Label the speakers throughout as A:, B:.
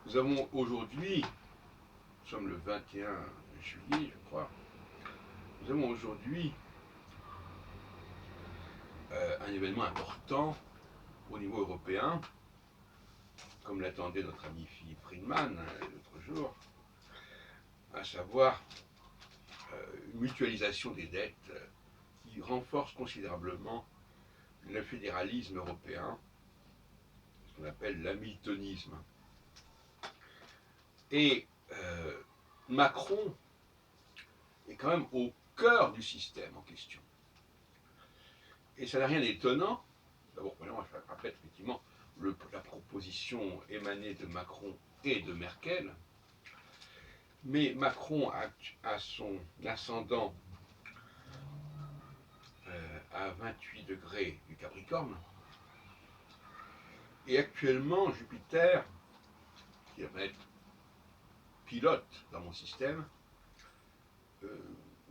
A: Nous avons aujourd'hui, nous sommes le 21 juillet, je crois, nous avons aujourd'hui un événement important au niveau européen, comme l'attendait notre ami Philippe Friedman l'autre jour, à savoir une mutualisation des dettes qui renforce considérablement le fédéralisme européen, ce qu'on appelle l'hamiltonisme. Et Macron est quand même au cœur du système en question. Et ça n'a rien d'étonnant. D'abord, moi, je rappelle effectivement la proposition émanée de Macron et de Merkel. Mais Macron a son ascendant à 28 degrés du Capricorne. Et actuellement, Jupiter, qui va être pilote dans mon système,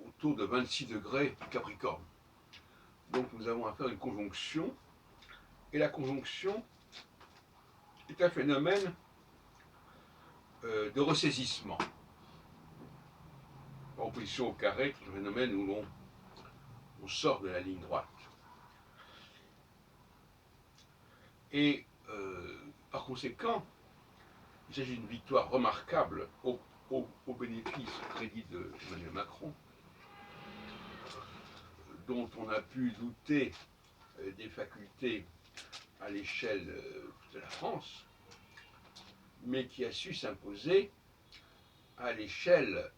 A: autour de 26 degrés du Capricorne. Donc nous avons affaire à une conjonction, et la conjonction est un phénomène de ressaisissement. En opposition au carré, qui est un phénomène où on sort de la ligne droite. Et par conséquent, il s'agit d'une victoire remarquable au bénéfice, au crédit d'Emmanuel Macron, dont on a pu douter des facultés à l'échelle de la France, mais qui a su s'imposer à l'échelle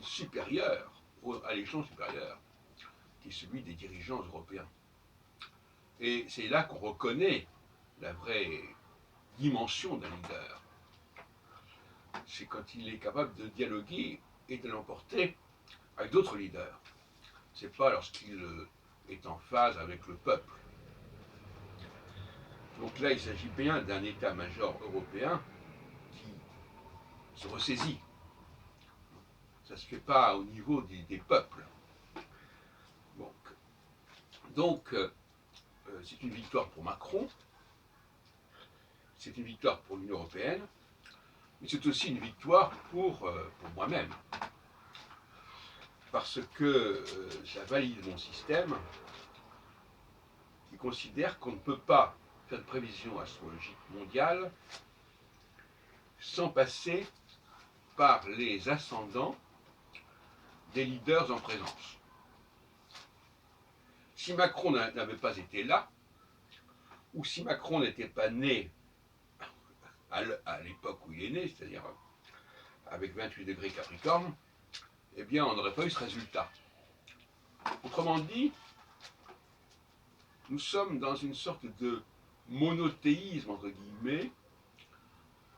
A: supérieure, à l'échelon supérieur, qui est celui des dirigeants européens. Et c'est là qu'on reconnaît la vraie dimension d'un leader. C'est quand il est capable de dialoguer et de l'emporter avec d'autres leaders. C'est pas lorsqu'il est en phase avec le peuple. Donc là, il s'agit bien d'un état-major européen qui se ressaisit. Ça ne se fait pas au niveau des peuples. Donc c'est une victoire pour Macron, c'est une victoire pour l'Union européenne, mais c'est aussi une victoire pour moi-même. Parce que ça valide mon système qui considère qu'on ne peut pas faire de prévision astrologique mondiale sans passer par les ascendants des leaders en présence. Si Macron n'avait pas été là, ou si Macron n'était pas né à l'époque où il est né, c'est-à-dire avec 28 degrés Capricorne, eh bien on n'aurait pas eu ce résultat. Autrement dit, nous sommes dans une sorte de monothéisme, entre guillemets,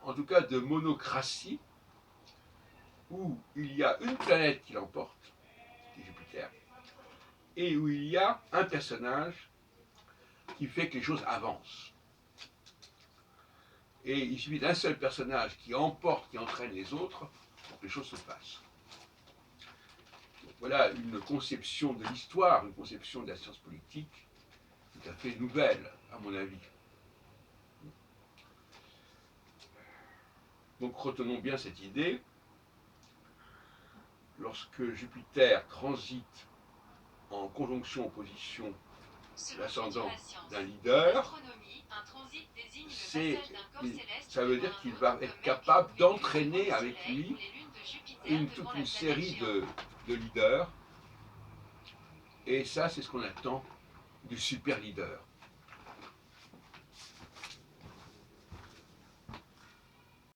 A: en tout cas de monocratie, où il y a une planète qui l'emporte, qui est Jupiter, et où il y a un personnage qui fait que les choses avancent. Et il suffit d'un seul personnage qui emporte, qui entraîne les autres, pour que les choses se passent. Donc voilà une conception de l'histoire, une conception de la science politique tout à fait nouvelle, à mon avis. Donc retenons bien cette idée. Lorsque Jupiter transite en conjonction-opposition l'ascendant d'un leader, ça veut dire qu'il va être capable d'entraîner avec lui toute une série de leaders. Et ça, c'est ce qu'on attend du super leader.